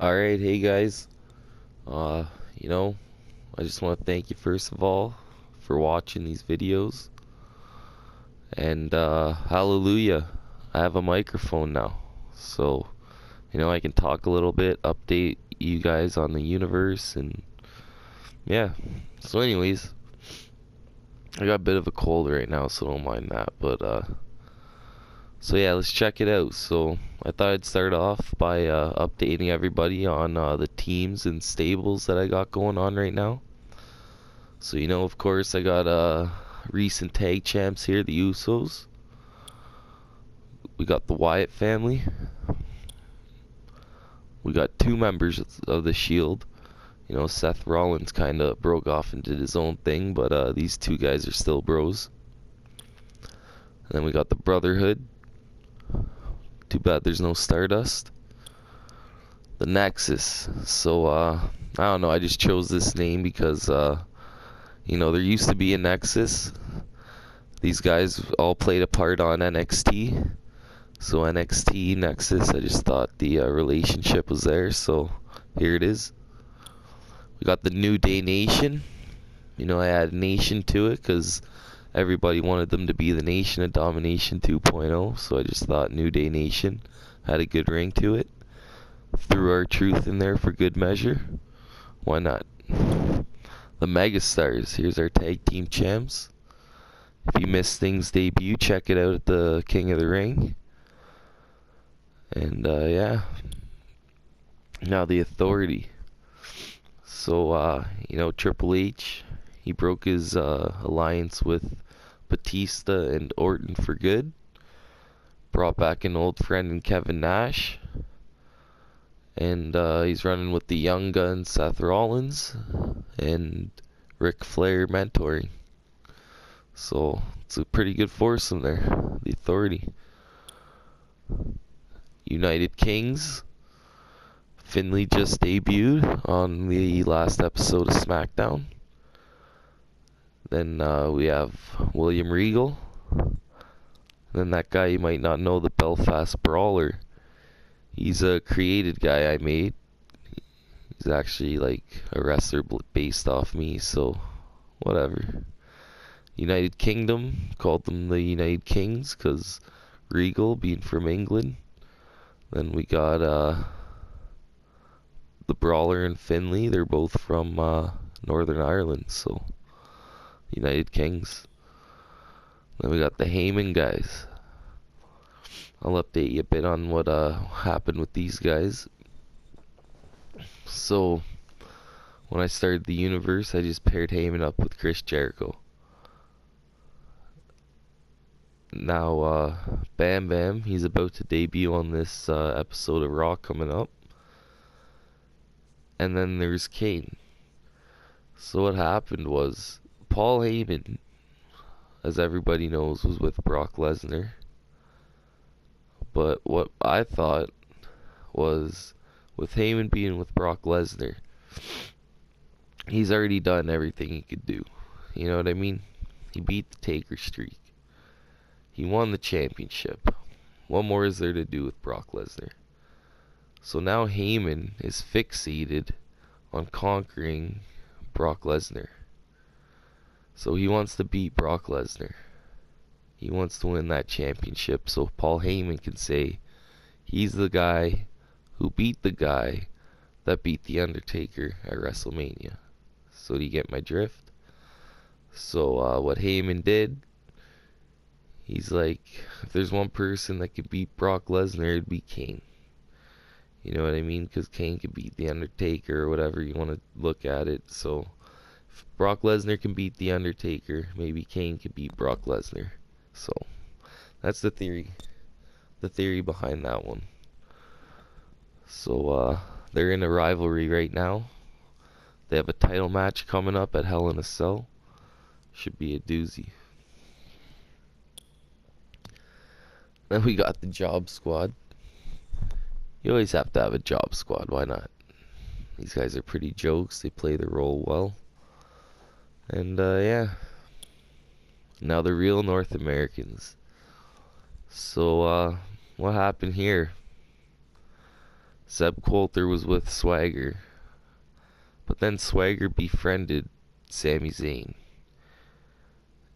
Alright, hey guys. Uh, you know, I just want to thank you first of all for watching these videos. And hallelujah, I have a microphone now. So, I can talk a little bit, update you guys on the universe, and yeah. So anyways, I got a bit of a cold right now, so don't mind that. But so yeah, let's check it out. So I thought I'd start off by updating everybody on the teams and stables that I got going on right now. So of course, I got recent tag champs here, the Usos. We got the Wyatt family. We got two members of the Shield. Seth Rollins kind of broke off and did his own thing, but these two guys are still bros. And then we got the Brotherhood. Too bad there's no Stardust. The Nexus. So I don't know. I just chose this name because there used to be a Nexus. These guys all played a part on NXT. So NXT Nexus, I just thought the relationship was there, so here it is. We got the New Day Nation. I added Nation to it because everybody wanted them to be the Nation of Domination 2.0, so I just thought New Day Nation had a good ring to it. Threw our truth in there for good measure. Why not? The Megastars. Here's our tag team champs. If you missed Sting's debut, check it out at the King of the Ring. And yeah, now the Authority. So Triple H, he broke his alliance with Batista and Orton for good. Brought back an old friend in Kevin Nash. And he's running with the young gun Seth Rollins and Ric Flair mentoring. So it's a pretty good foursome there, the Authority. United Kings. Finley just debuted on the last episode of SmackDown. Then we have William Regal. Then that guy you might not know, the Belfast Brawler. He's a created guy I made. He's actually like a wrestler based off me, so whatever. United Kingdom, called them the United Kings because Regal being from England. Then we got the Brawler and Finley. They're both from Northern Ireland, so United Kings. Then we got the Heyman guys. I'll update you a bit on what happened with these guys. So when I started the universe, I just paired Heyman up with Chris Jericho. Now Bam Bam, he's about to debut on this episode of Raw coming up. And then there's Kane. So what happened was Paul Heyman, as everybody knows, was with Brock Lesnar. But what I thought was, with Heyman being with Brock Lesnar, he's already done everything he could do. You know what I mean? He beat the Taker streak. He won the championship. What more is there to do with Brock Lesnar? So now Heyman is fixated on conquering Brock Lesnar. So he wants to beat Brock Lesnar. He wants to win that championship so Paul Heyman can say he's the guy who beat the guy that beat The Undertaker at WrestleMania. So do you get my drift? So what Heyman did, he's like, if there's one person that could beat Brock Lesnar, it'd be Kane. You know what I mean? Because Kane could beat The Undertaker or whatever you want to look at it. So if Brock Lesnar can beat The Undertaker, maybe Kane could beat Brock Lesnar. So that's the theory. The theory behind that one. So they're in a rivalry right now. They have a title match coming up at Hell in a Cell. Should be a doozy. Then we got the Job Squad. You always have to have a Job Squad. Why not? These guys are pretty jokes. They play their role well. And yeah. Now the real North Americans. So what happened here? Zeb Coulter was with Swagger, but then Swagger befriended Sami Zayn.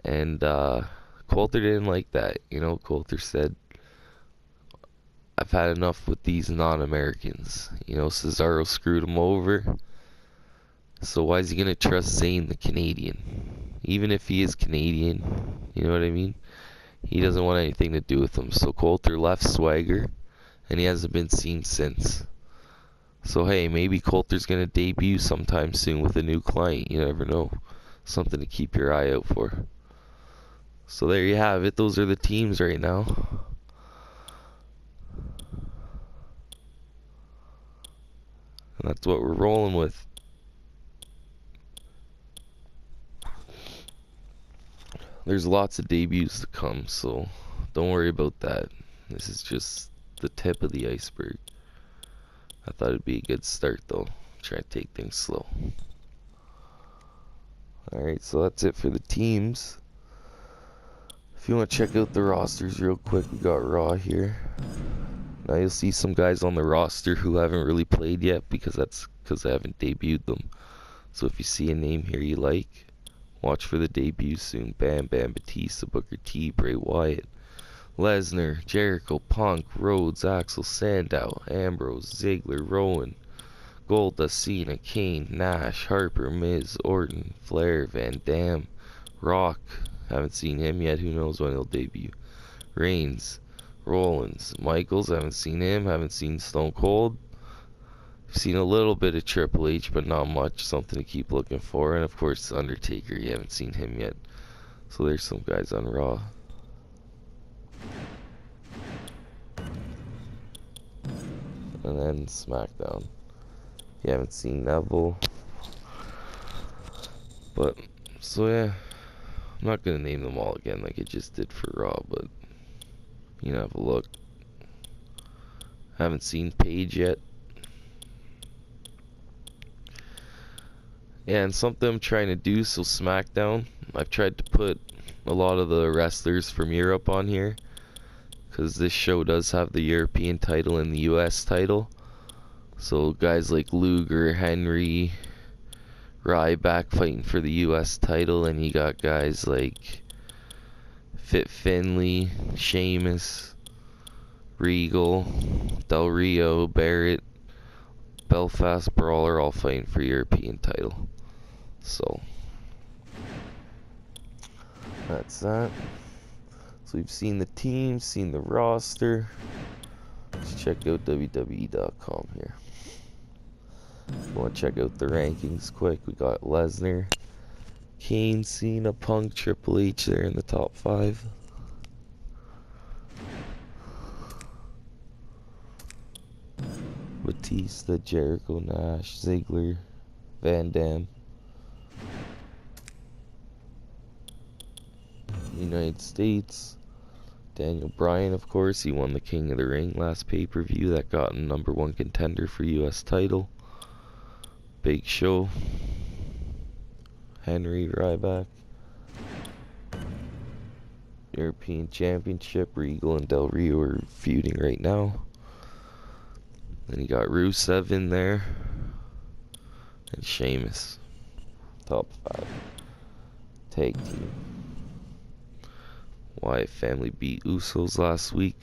And Coulter didn't like that. Coulter said, I've had enough with these non-Americans. Cesaro screwed him over. So why is he going to trust Zayn, the Canadian? Even if he is Canadian, you know what I mean? He doesn't want anything to do with him. So Coulter left Swagger, and he hasn't been seen since. So hey, maybe Coulter's going to debut sometime soon with a new client. You never know. Something to keep your eye out for. So there you have it. Those are the teams right now. And that's what we're rolling with. There's lots of debuts to come, so don't worry about that. This is just the tip of the iceberg. I thought it'd be a good start though. Try to take things slow. Alright, so that's it for the teams. If you want to check out the rosters real quick, we got Raw here. Now you'll see some guys on the roster who haven't really played yet because I haven't debuted them. So if you see a name here you like, watch for the debut soon. Bam Bam, Batista, Booker T, Bray Wyatt, Lesnar, Jericho, Punk, Rhodes, Axel, Sandow, Ambrose, Ziggler, Rowan, Goldust, Cena, Kane, Nash, Harper, Miz, Orton, Flair, Van Dam, Rock. Haven't seen him yet. Who knows when he'll debut. Reigns, Rollins, Michaels. Haven't seen him. Haven't seen Stone Cold. Seen a little bit of Triple H, but not much. Something to keep looking for. And of course, Undertaker. You haven't seen him yet. So there's some guys on Raw. And then SmackDown. You haven't seen Neville. But, so yeah. I'm not going to name them all again like I just did for Raw, but have a look. Haven't seen Paige yet. Yeah, and something I'm trying to do, so SmackDown, I've tried to put a lot of the wrestlers from Europe on here, because this show does have the European title and the US title. So guys like Luger, Henry, Ryback fighting for the US title, and you got guys like Fit Finlay, Sheamus, Regal, Del Rio, Barrett, Belfast Brawler, all fighting for European title. So that's that. So we've seen the team, seen the roster. Let's check out WWE.com here. If you want to check out the rankings quick, we got Lesnar, Kane, Cena, Punk, Triple H there in the top 5. Batista, Jericho, Nash, Ziggler, Van Dam. United States, Daniel Bryan, of course. He won the King of the Ring last pay-per-view. That got him #1 contender for US title. Big Show, Henry, Ryback. European Championship, Regal and Del Rio are feuding right now. Then you got Rusev in there. And Sheamus. Top 5. Tag team. Wyatt family beat Usos last week.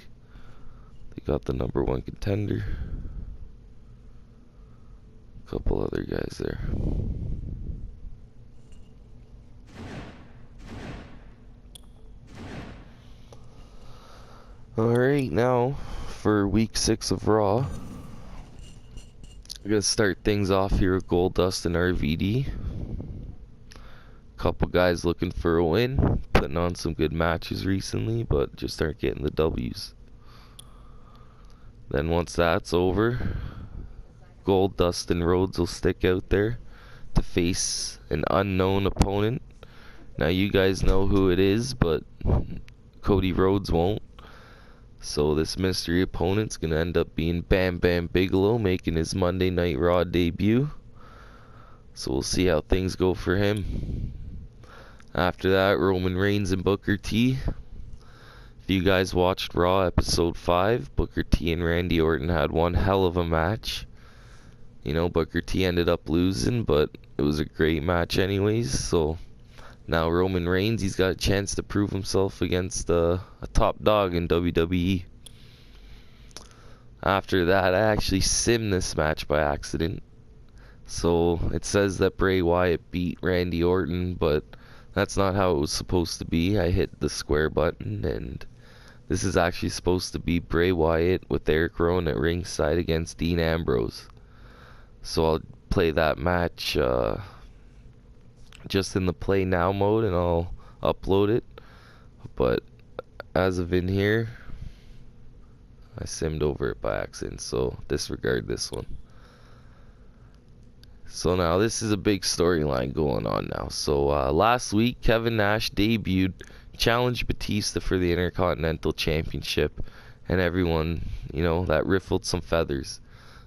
They got the #1 contender. Couple other guys there. Alright, now for week 6 of Raw. We're gonna start things off here with Goldust and RVD. Couple guys looking for a win, putting on some good matches recently, but just aren't getting the W's. Then once that's over, Goldust and Rhodes will stick out there to face an unknown opponent. Now you guys know who it is, but Cody Rhodes won't. So this mystery opponent's gonna end up being Bam Bam Bigelow, making his Monday Night Raw debut. So we'll see how things go for him. After that, Roman Reigns and Booker T If you guys watched Raw episode 5, Booker T and Randy Orton had one hell of a match. You know, Booker T ended up losing, but it was a great match anyways. So now Roman Reigns, he's got a chance to prove himself against a top dog in WWE. After that, I actually simmed this match by accident. So it says that Bray Wyatt beat Randy Orton, but that's not how it was supposed to be. I hit the square button, and this is actually supposed to be Bray Wyatt with Eric Rowan at ringside against Dean Ambrose. So I'll play that match just in the play now mode, and I'll upload it. But as of in here, I simmed over it by accident, so disregard this one. So now this is a big storyline going on now. So last week, Kevin Nash debuted, challenged Batista for the Intercontinental Championship, and everyone, you know, that riffled some feathers.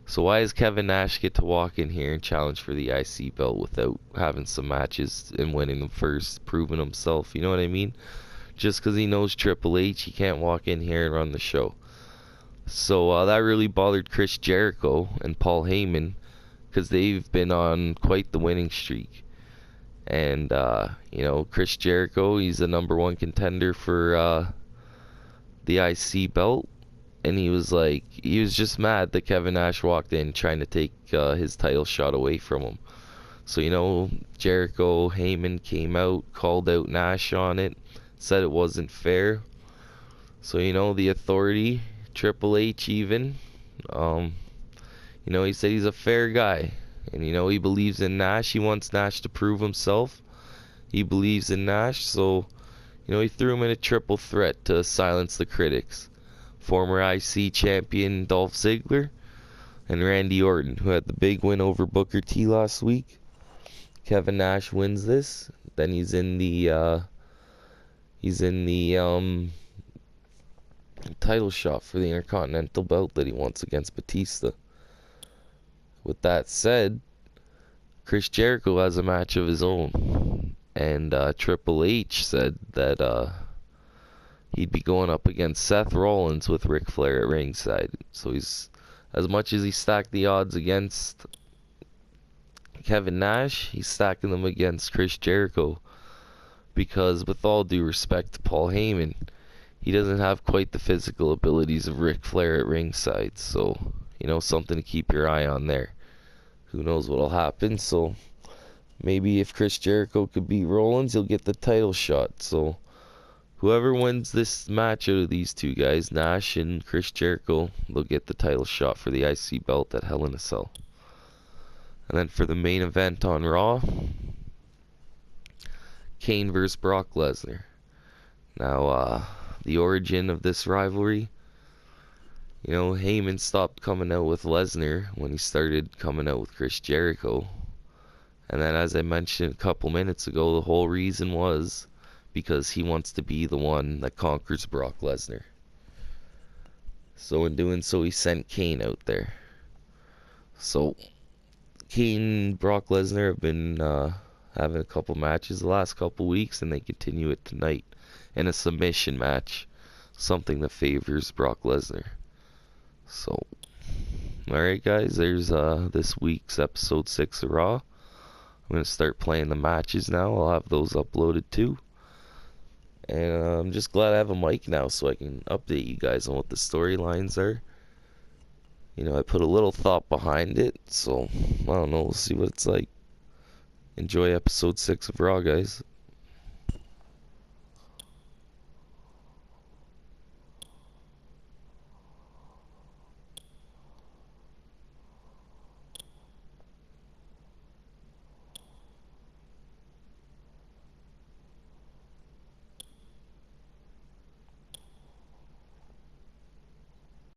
So why does Kevin Nash get to walk in here and challenge for the IC belt without having some matches and winning them first, proving himself? You know what I mean? Just because he knows Triple H, he can't walk in here and run the show. So that really bothered Chris Jericho and Paul Heyman, because they've been on quite the winning streak. And, you know, Chris Jericho, he's the #1 contender for the IC belt. And he was just mad that Kevin Nash walked in trying to take his title shot away from him. So, you know, Jericho, Heyman came out, called out Nash on it, said it wasn't fair. So, you know, the Authority, Triple H even, you know, he said he's a fair guy. And, you know, he believes in Nash. He wants Nash to prove himself. He believes in Nash. So, you know, he threw him in a triple threat to silence the critics. Former IC champion Dolph Ziggler and Randy Orton, who had the big win over Booker T last week. Kevin Nash wins this. Then he's in the title shot for the Intercontinental belt that he wants against Batista. With that said, Chris Jericho has a match of his own, and Triple H said that he'd be going up against Seth Rollins with Ric Flair at ringside. So he's, as much as he stacked the odds against Kevin Nash, he's stacking them against Chris Jericho, because with all due respect to Paul Heyman, he doesn't have quite the physical abilities of Ric Flair at ringside. So, you know, something to keep your eye on there. Who knows what'll happen? So maybe if Chris Jericho could beat Rollins, he'll get the title shot. So whoever wins this match out of these two guys, Nash and Chris Jericho, they'll get the title shot for the IC belt at Hell in a Cell. And then for the main event on Raw, Kane versus Brock Lesnar. Now, the origin of this rivalry, you know, Heyman stopped coming out with Lesnar when he started coming out with Chris Jericho. And then, as I mentioned a couple minutes ago, the whole reason was because he wants to be the one that conquers Brock Lesnar. So in doing so, he sent Kane out there. So Kane and Brock Lesnar have been having a couple matches the last couple weeks, and they continue it tonight in a submission match, something that favors Brock Lesnar. So, alright guys, there's this week's episode 6 of Raw. I'm going to start playing the matches now. I'll have those uploaded too. And I'm just glad I have a mic now so I can update you guys on what the storylines are. You know, I put a little thought behind it, so I don't know, we'll see what it's like. Enjoy episode 6 of Raw, guys.